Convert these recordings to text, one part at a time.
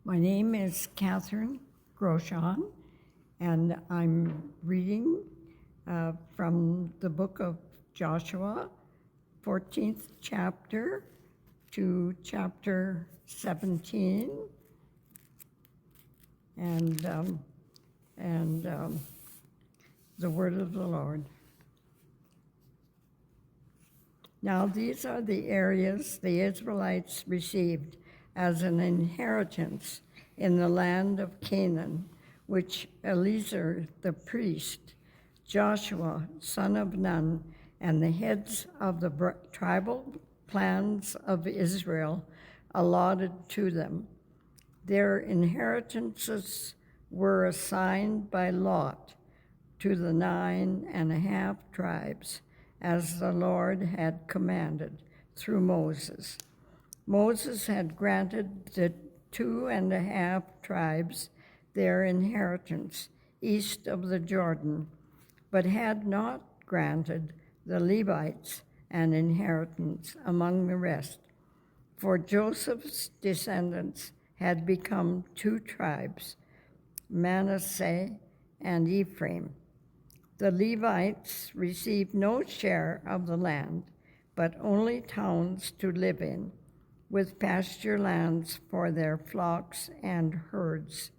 My name is Catherine Groshon, and I'm reading from the book of Joshua, 14th chapter to chapter 17, and the word of the Lord. Now these are the areas the Israelites received as an inheritance in the land of Canaan, which Eleazar the priest, Joshua son of Nun, and the heads of the tribal clans of Israel allotted to them. Their inheritances were assigned by lot to the 9.5 tribes, as the Lord had commanded through Moses. Moses had granted the 2.5 tribes their inheritance east of the Jordan, but had not granted the Levites an inheritance among the rest. For Joseph's descendants had become 2 tribes, Manasseh and Ephraim. The Levites received no share of the land, but only towns to live in, with pasture lands for their flocks and herds.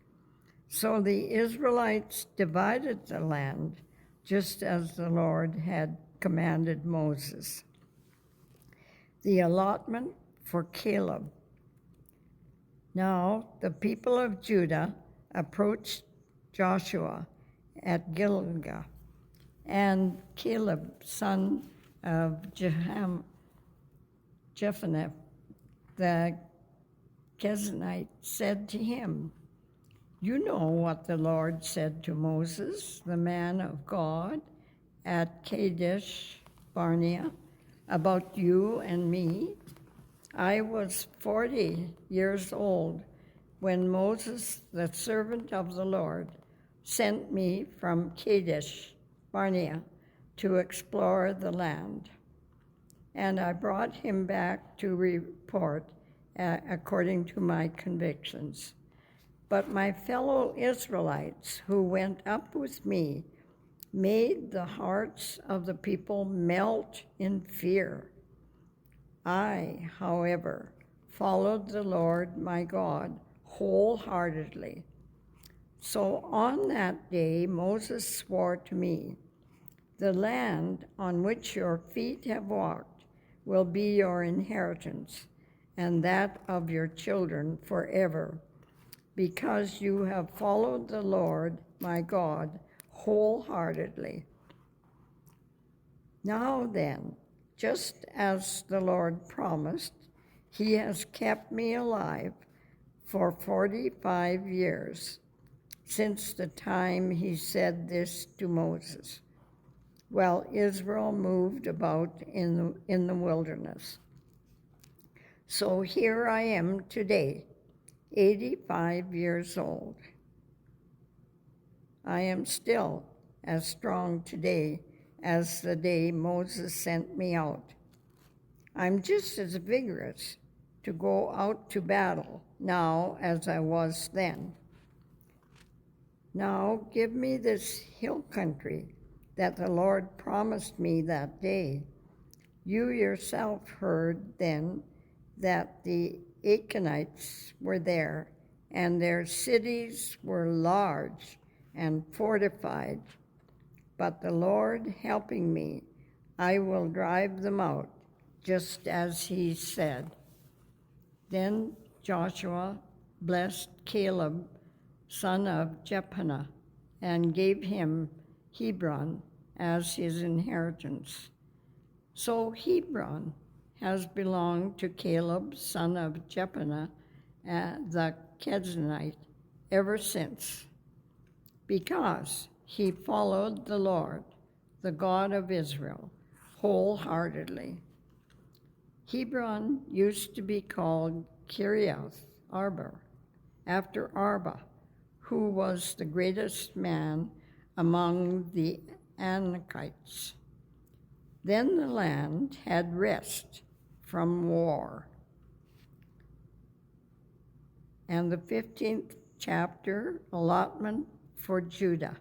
So the Israelites divided the land, just as the Lord had commanded Moses. The allotment for Caleb. Now the people of Judah approached Joshua at Gilgal, and Caleb, son of Jephunneh, the Kenizzite, said to him, "You know what the Lord said to Moses, the man of God, at Kadesh Barnea, about you and me. I was 40 years old when Moses, the servant of the Lord, sent me from Kadesh Barnea to explore the land. And I brought him back to report according to my convictions. But my fellow Israelites who went up with me made the hearts of the people melt in fear. I, however, followed the Lord my God wholeheartedly. So on that day Moses swore to me, 'The land on which your feet have walked will be your inheritance, and that of your children forever, because you have followed the Lord my God wholeheartedly.' Now then, just as the Lord promised, he has kept me alive for 45 years, since the time he said this to Moses, while Israel moved about in the wilderness. So here I am today, 85 years old. I am still as strong today as the day Moses sent me out. I'm just as vigorous to go out to battle now as I was then. Now give me this hill country that the Lord promised me that day. You yourself heard then that the Canaanites were there, and their cities were large and fortified. But the Lord helping me, I will drive them out, just as he said." Then Joshua blessed Caleb, son of Jephunneh, and gave him Hebron as his inheritance. So Hebron has belonged to Caleb, son of Jephunneh, the Kenizzite, ever since, because he followed the Lord, the God of Israel, wholeheartedly. Hebron used to be called Kiriath Arba, after Arba, who was the greatest man among the Anakites. Then the land had rest from war, and the 15th chapter, allotment for Judah.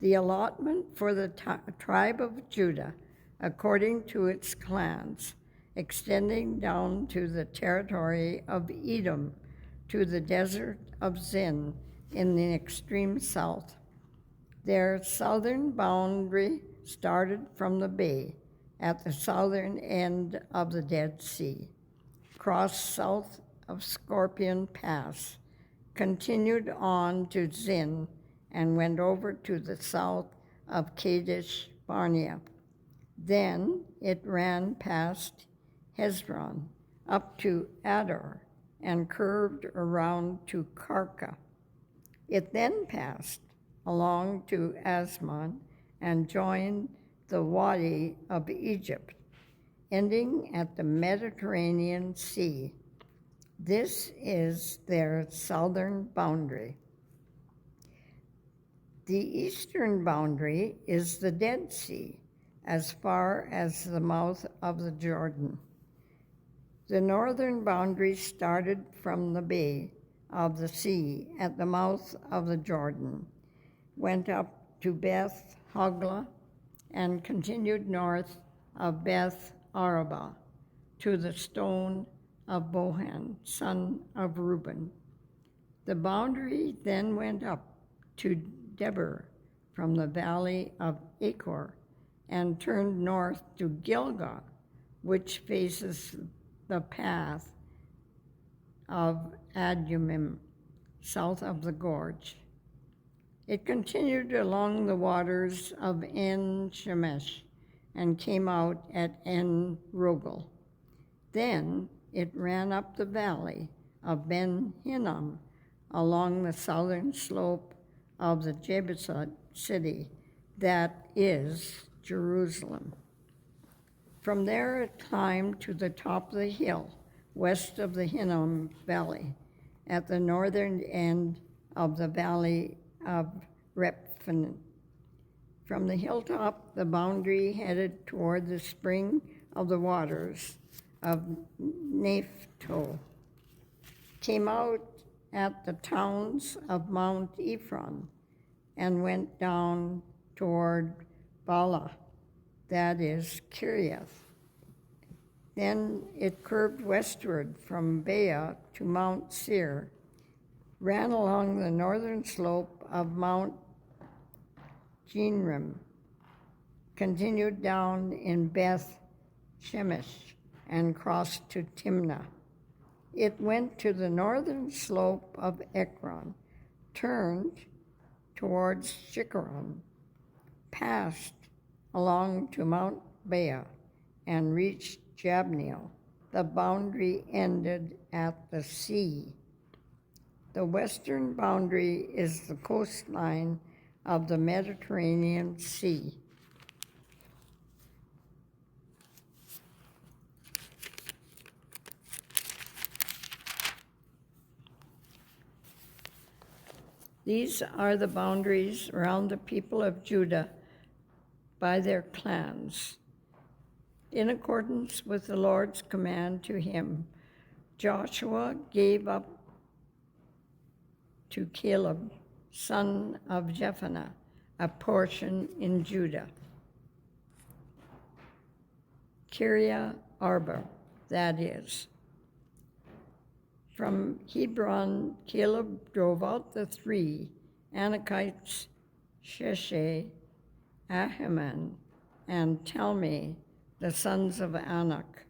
The allotment for the tribe of Judah, according to its clans, extending down to the territory of Edom, to the desert of Zin in the extreme south. Their southern boundary started from the bay at the southern end of the Dead Sea, crossed south of Scorpion Pass, continued on to Zin, and went over to the south of Kadesh Barnea. Then it ran past Hezron up to Adar and curved around to Karka. It then passed along to Asmon and joined the Wadi of Egypt, ending at the Mediterranean Sea. This is their southern boundary. The eastern boundary is the Dead Sea, as far as the mouth of the Jordan. The northern boundary started from the bay of the sea at the mouth of the Jordan, went up to Beth Hogla, and continued north of Beth Araba to the stone of Bohan, son of Reuben. The boundary then went up to Debir from the valley of Achor and turned north to Gilgal, which faces the path of Adumim, south of the gorge. It continued along the waters of En Shemesh and came out at En Rogel. Then it ran up the valley of Ben Hinnom along the southern slope of the Jebusite city, that is Jerusalem. From there it climbed to the top of the hill, west of the Hinnom Valley, at the northern end of the valley of Rephaim. From the hilltop, the boundary headed toward the spring of the waters of Naphtali, came out at the towns of Mount Ephron, and went down toward Bala, that is Kiriath. Then it curved westward from Bea to Mount Seir, ran along the northern slope of Mount Jinrim, continued down in Beth Shemesh, and crossed to Timnah. It went to the northern slope of Ekron, turned towards Shikkeron, passed along to Mount Bea, and reached Jabneel. The boundary ended at the sea. The western boundary is the coastline of the Mediterranean Sea. These are the boundaries around the people of Judah by their clans. In accordance with the Lord's command to him, Joshua gave up to Caleb, son of Jephunneh, a portion in Judah. Kiriath Arba, that is. From Hebron, Caleb drove out the three Anakites, Sheshai, Ahiman, and Talmai, the sons of Anak.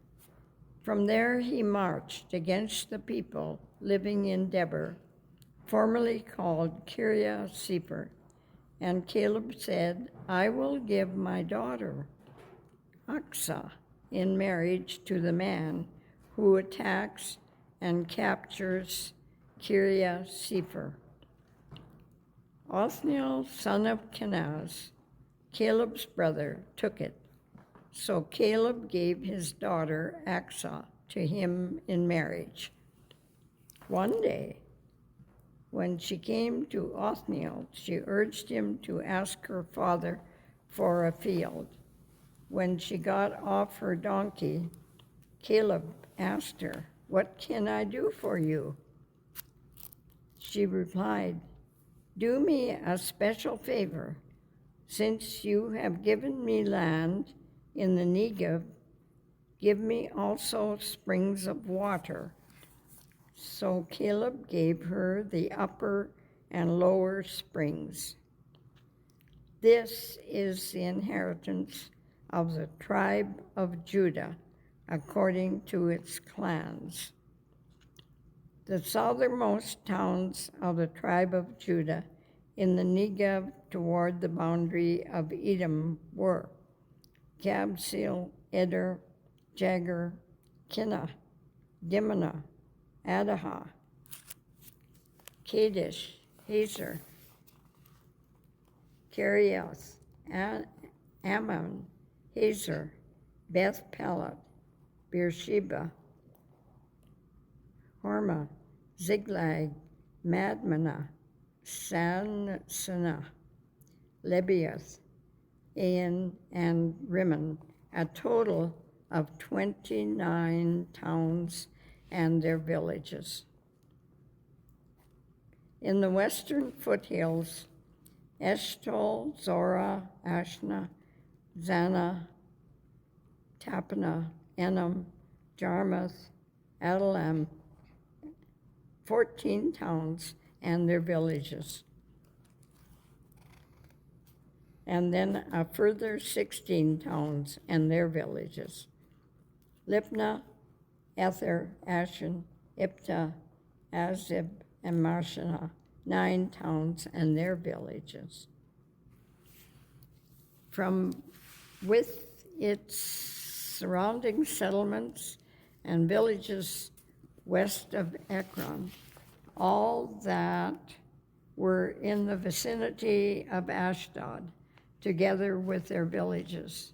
From there he marched against the people living in Debir, formerly called Kiriath Sefer. And Caleb said, I will give my daughter, Aksah, in marriage to the man who attacks and captures Kiriath Sefer. Othniel, son of Kenaz, Caleb's brother, took it. So Caleb gave his daughter Aksah to him in marriage. One day, when she came to Othniel, she urged him to ask her father for a field. When she got off her donkey, Caleb asked her, What can I do for you?" She replied, "Do me a special favor. Since you have given me land in the Negev, give me also springs of water." So Caleb gave her the upper and lower springs. This is the inheritance of the tribe of Judah, according to its clans. The southernmost towns of the tribe of Judah in the Negev toward the boundary of Edom were Kabzeel, Eder, Jagur, Kinnah, Dimnah, Adahah, Kadesh, Hazer, Kerioth, Ammon, Hazer, Beth Pelet, Beersheba, Hormah, Ziklag, Madmenah, Sanah, Lebaoth, Ain, and Rimmon, a total of 29 towns and their villages. In the western foothills, Eshcol, Zorah, Ashna, Zana, Tapnah, Enam, Jarmuth, Adullam, 14 towns and their villages. And then a further 16 towns and their villages. Lipnah, Ether, Ashan, Iptah, Azib, and Marshanah, 9 towns and their villages. From with its surrounding settlements and villages west of Ekron, all that were in the vicinity of Ashdod, together with their villages.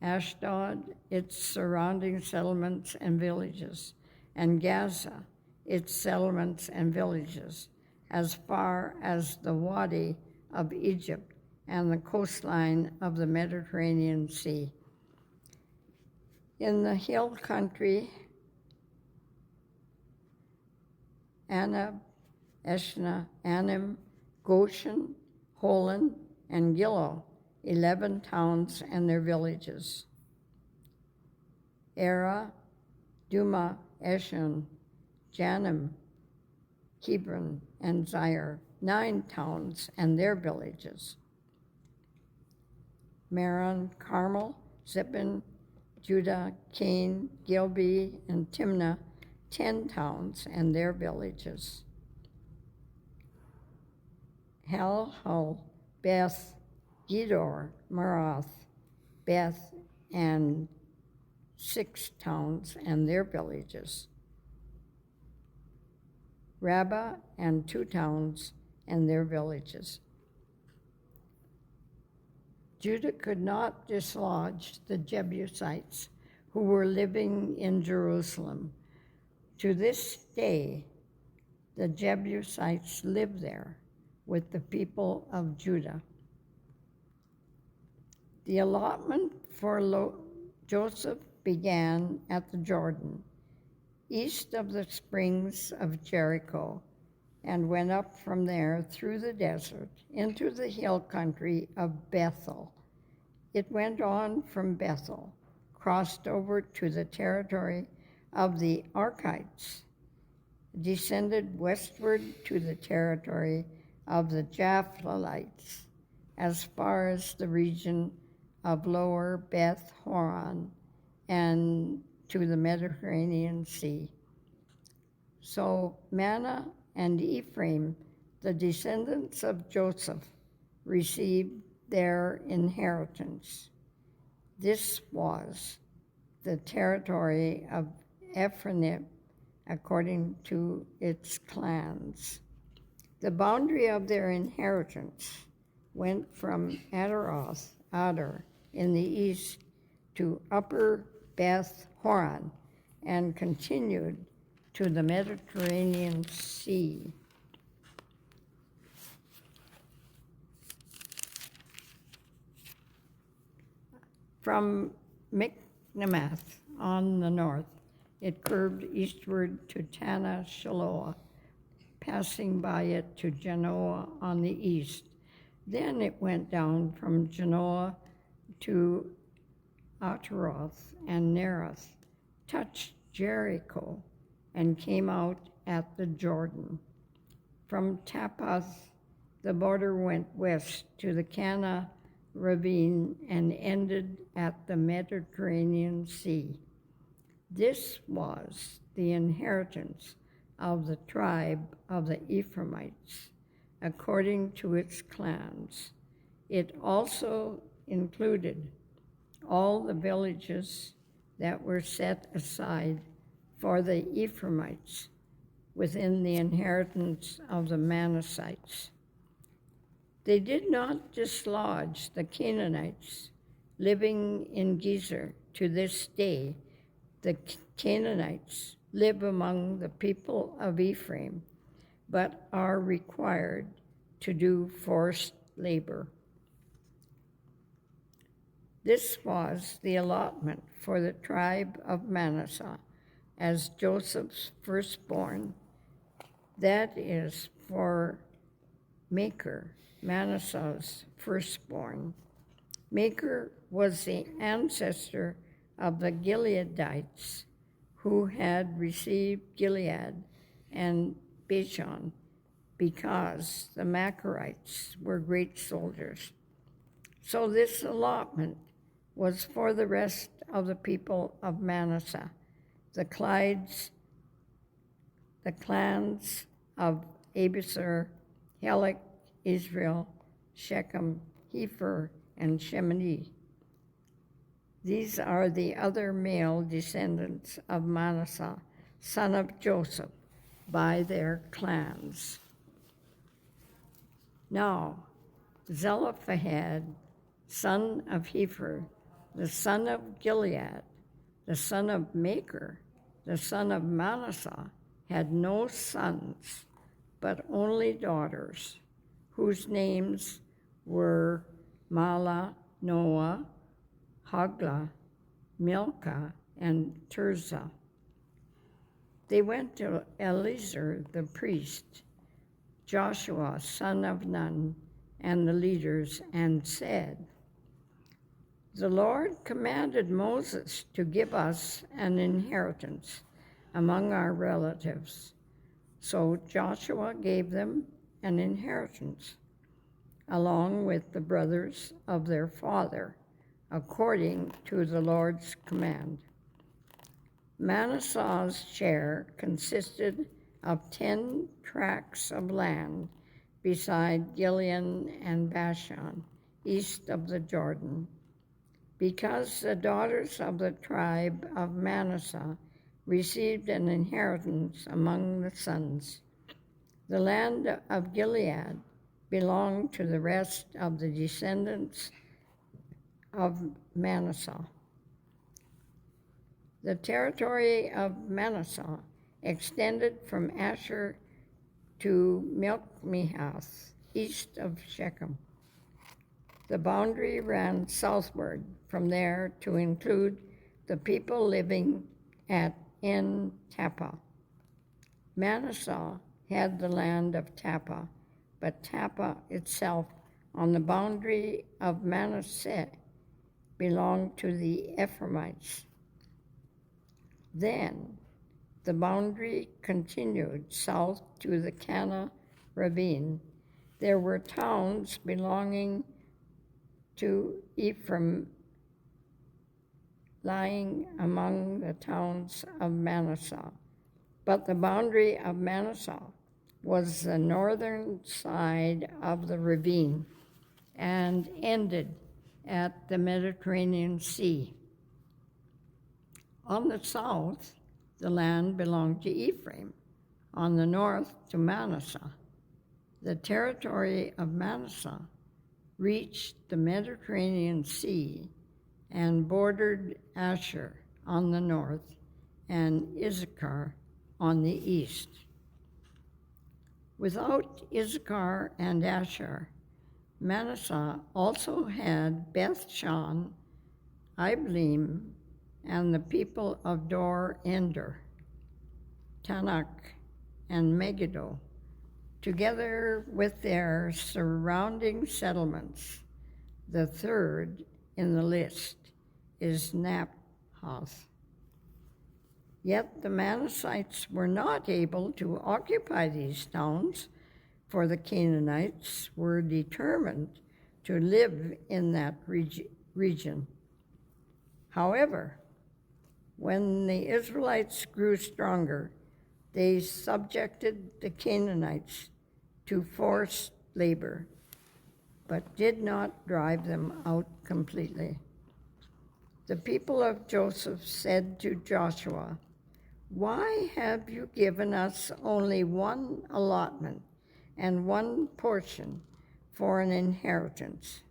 Ashdod, its surrounding settlements and villages, and Gaza, its settlements and villages, as far as the Wadi of Egypt and the coastline of the Mediterranean Sea. In the hill country, Anab, Eshna, Anim, Goshen, Holon, and Gilo, 11 towns and their villages. Era, Duma, Eshon, Janim, Hebron, and Zair, 9 towns and their villages. Meron, Carmel, Zippin, Judah, Cain, Gilbi, and Timnah, 10 towns and their villages. Halhul, Beth, Gedor, Marath, Beth, and 6 towns and their villages. Rabbah and 2 towns and their villages. Judah could not dislodge the Jebusites who were living in Jerusalem. To this day, the Jebusites live there with the people of Judah. The allotment for Joseph began at the Jordan, east of the springs of Jericho, and went up from there through the desert into the hill country of Bethel. It went on from Bethel, crossed over to the territory of the Archites, descended westward to the territory of the Japhlelites, as far as the region of lower Beth Horon and to the Mediterranean Sea. So Manasseh and Ephraim, the descendants of Joseph, received their inheritance. This was the territory of Ephraim according to its clans. The boundary of their inheritance went from Adar in the east to upper Beth Horon and continued to the Mediterranean Sea. From Michmath on the north it curved eastward to Tana Shiloah, passing by it to Genoa on the east. Then it went down from Genoa to Ataroth and Nereth, touched Jericho, and came out at the Jordan. From Tappath, the border went west to the Cana ravine and ended at the Mediterranean Sea. This was the inheritance of the tribe of the Ephraimites, according to its clans. It also included all the villages that were set aside for the Ephraimites within the inheritance of the Manassites. They did not dislodge the Canaanites living in Gezer. To this day, the Canaanites live among the people of Ephraim, but are required to do forced labor. This was the allotment for the tribe of Manasseh as Joseph's firstborn, that is, for Machir, Manasseh's firstborn. Machir was the ancestor of the Gileadites, who had received Gilead and Bashan because the Machirites were great soldiers. So this allotment was for the rest of the people of Manasseh, the clans of Abiezer, Helek, Israel, Shechem, Hepher, and Shemini. These are the other male descendants of Manasseh, son of Joseph, by their clans. Now, Zelophehad, son of Hepher, the son of Gilead, the son of Machir, the son of Manasseh, had no sons, but only daughters, whose names were Mahlah, Noah, Hoglah, Milcah, and Tirzah. They went to Eleazar the priest, Joshua, son of Nun, and the leaders, and said, "The Lord commanded Moses to give us an inheritance among our relatives." So Joshua gave them an inheritance, along with the brothers of their father, according to the Lord's command. Manasseh's share consisted of 10 tracts of land beside Gilead and Bashan, east of the Jordan, because the daughters of the tribe of Manasseh received an inheritance among the sons. The land of Gilead belonged to the rest of the descendants of Manasseh. The territory of Manasseh extended from Asher to Milchmehath, east of Shechem. The boundary ran southward from there to include the people living at En Tappa. Manasseh had the land of Tappa, but Tappa itself, on the boundary of Manasseh, belonged to the Ephraimites. Then the boundary continued south to the Cana ravine. There were towns belonging to Ephraim lying among the towns of Manasseh. But the boundary of Manasseh was the northern side of the ravine and ended at the Mediterranean Sea. On the south, the land belonged to Ephraim, on the north to Manasseh. The territory of Manasseh reached the Mediterranean Sea and bordered Asher on the north and Issachar on the east. Without Issachar and Asher, Manasseh also had Beth-shan, Ibleam, and the people of Dor Ender, Tanakh, and Megiddo, together with their surrounding settlements. The third in the list is Naphoth. Yet the Manassites were not able to occupy these towns, for the Canaanites were determined to live in that region. However, when the Israelites grew stronger, they subjected the Canaanites to forced labor, but did not drive them out completely. The people of Joseph said to Joshua, "Why have you given us only one allotment and one portion for an inheritance?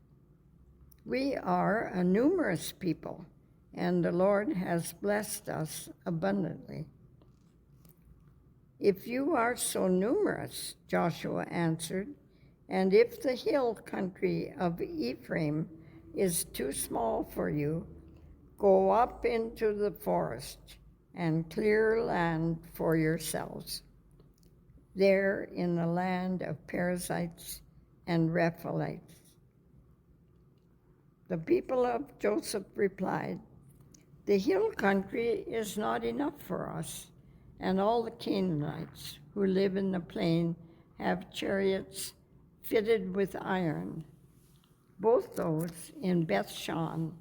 We are a numerous people, and the Lord has blessed us abundantly." "If you are so numerous," Joshua answered, "and if the hill country of Ephraim is too small for you, go up into the forest and clear land for yourselves, there in the land of Perizzites and Rephaites." The people of Joseph replied, "The hill country is not enough for us, and all the Canaanites who live in the plain have chariots fitted with iron, both those in Bethshan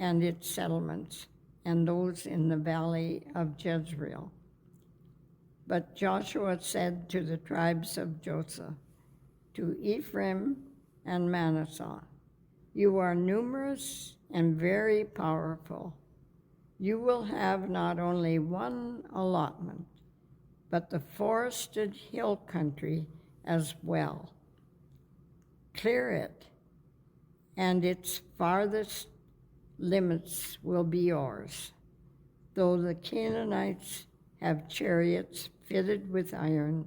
and its settlements, and those in the valley of Jezreel." But Joshua said to the tribes of Joseph, to Ephraim and Manasseh, "You are numerous and very powerful. You will have not only one allotment, but the forested hill country as well. Clear it, and its farthest limits will be yours. Though the Canaanites have chariots fitted with iron,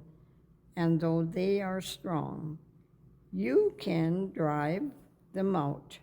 and though they are strong, you can drive them out